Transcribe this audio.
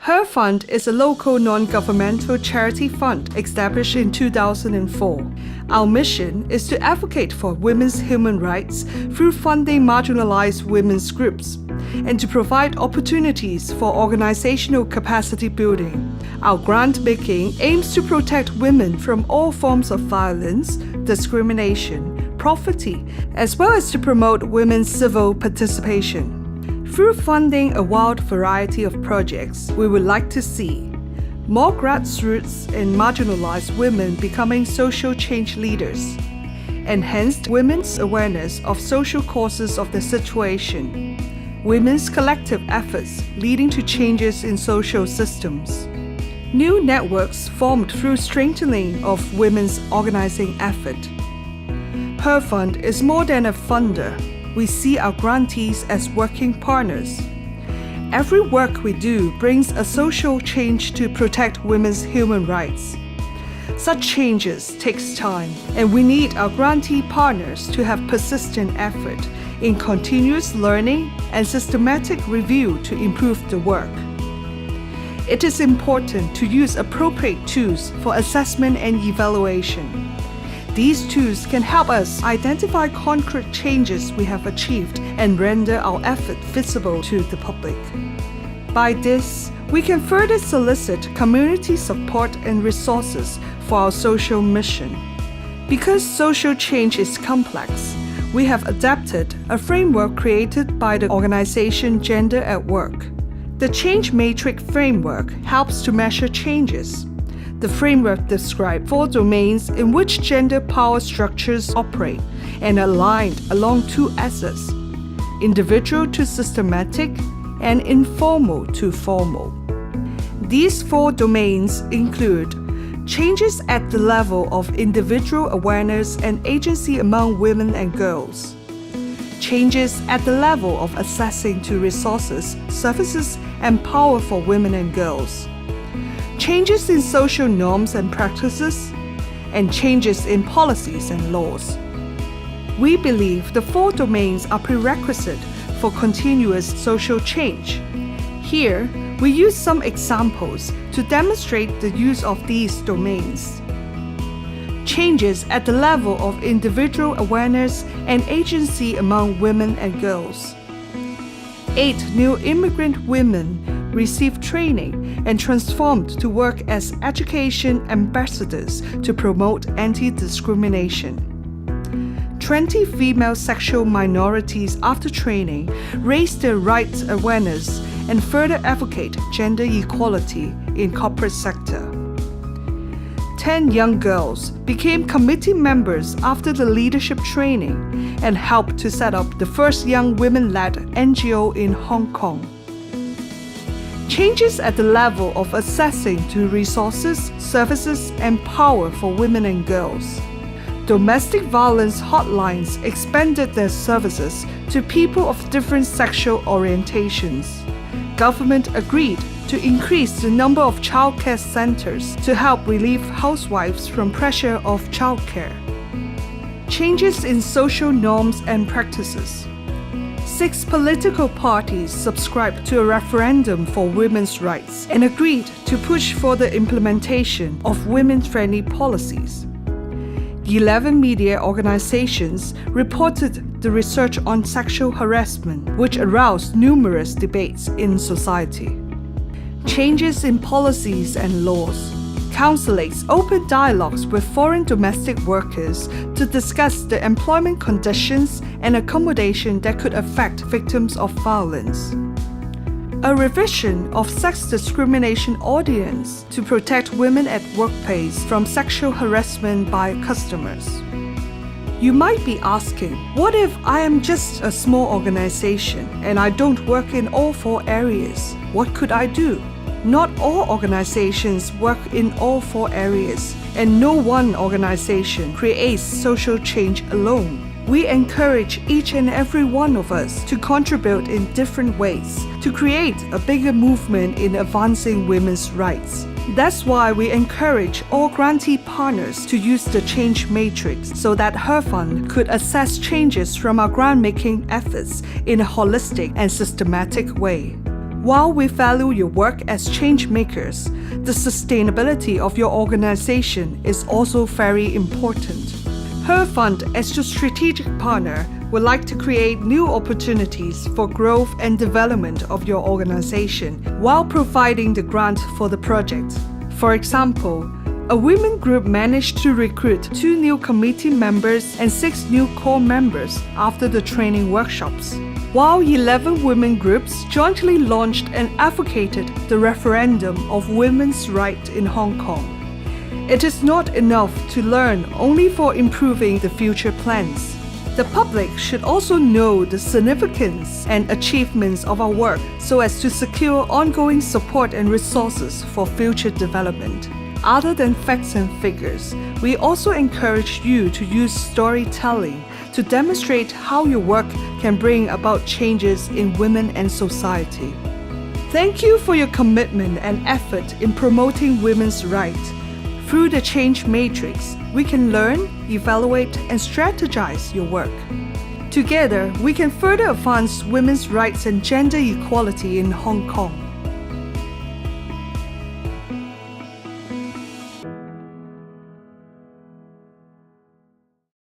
Her Fund is a local non-governmental charity fund established in 2004. Our mission is to advocate for women's human rights through funding marginalized women's groups and to provide opportunities for organizational capacity building. Our grant-making aims to protect women from all forms of violence, discrimination, poverty, as well as to promote women's civil participation. Through funding a wide variety of projects, we would like to see more grassroots and marginalized women becoming social change leaders, enhanced women's awareness of social causes of the situation, women's collective efforts leading to changes in social systems, new networks formed through strengthening of women's organizing effort. Her Fund is more than a funder. We see our grantees as working partners. Every work we do brings a social change to protect women's human rights. Such changes takes time, and we need our grantee partners to have persistent effort in continuous learning and systematic review to improve the work. It is important to use appropriate tools for assessment and evaluation. These tools can help us identify concrete changes we have achieved and render our effort visible to the public. By this, we can further solicit community support and resources for our social mission. Because social change is complex, we have adapted a framework created by the organization Gender at Work. The Change Matrix framework helps to measure changes. The framework describes 4 domains in which gender power structures operate and are aligned along 2 axes: individual to systematic and informal to formal. These 4 domains include changes at the level of individual awareness and agency among women and girls, changes at the level of accessing to resources, services, and power for women and girls, changes in social norms and practices, and changes in policies and laws. We believe the 4 domains are prerequisite for continuous social change. Here, we use some examples to demonstrate the use of these domains. Changes at the level of individual awareness and agency among women and girls. 8 new immigrant women received training and transformed to work as education ambassadors to promote anti-discrimination. 20 female sexual minorities after training raised their rights awareness and further advocate gender equality in corporate sector. 10 young girls became committee members after the leadership training and helped to set up the first young women-led NGO in Hong Kong. Changes at the level of accessing to resources, services, and power for women and girls. Domestic violence hotlines expanded their services to people of different sexual orientations. Government agreed to increase the number of childcare centers to help relieve housewives from pressure of childcare. Changes in social norms and practices. 6 political parties subscribed to a referendum for women's rights and agreed to push for the implementation of women-friendly policies. 11 media organizations reported the research on sexual harassment, which aroused numerous debates in society. Changes in policies and laws. Council opened dialogues with foreign domestic workers to discuss the employment conditions and accommodation that could affect victims of violence. A revision of sex discrimination ordinance to protect women at workplace from sexual harassment by customers. You might be asking, what if I am just a small organization and I don't work in all 4 areas? What could I do? Not all organizations work in all 4 areas, and no one organization creates social change alone. We encourage each and every one of us to contribute in different ways to create a bigger movement in advancing women's rights. That's why we encourage all grantee partners to use the Change Matrix so that Her Fund could assess changes from our grant-making efforts in a holistic and systematic way. While we value your work as change makers, the sustainability of your organization is also very important. Her fund, as your strategic partner, would like to create new opportunities for growth and development of your organization while providing the grant for the project. For example, a women group managed to recruit 2 new committee members and 6 new core members after the training workshops, while 11 women groups jointly launched and advocated the referendum of women's rights in Hong Kong. It is not enough to learn only for improving the future plans. The public should also know the significance and achievements of our work so as to secure ongoing support and resources for future development. Other than facts and figures, we also encourage you to use storytelling to demonstrate how your work can bring about changes in women and society. Thank you for your commitment and effort in promoting women's rights. Through the Change Matrix, we can learn, evaluate, and strategize your work. Together, we can further advance women's rights and gender equality in Hong Kong.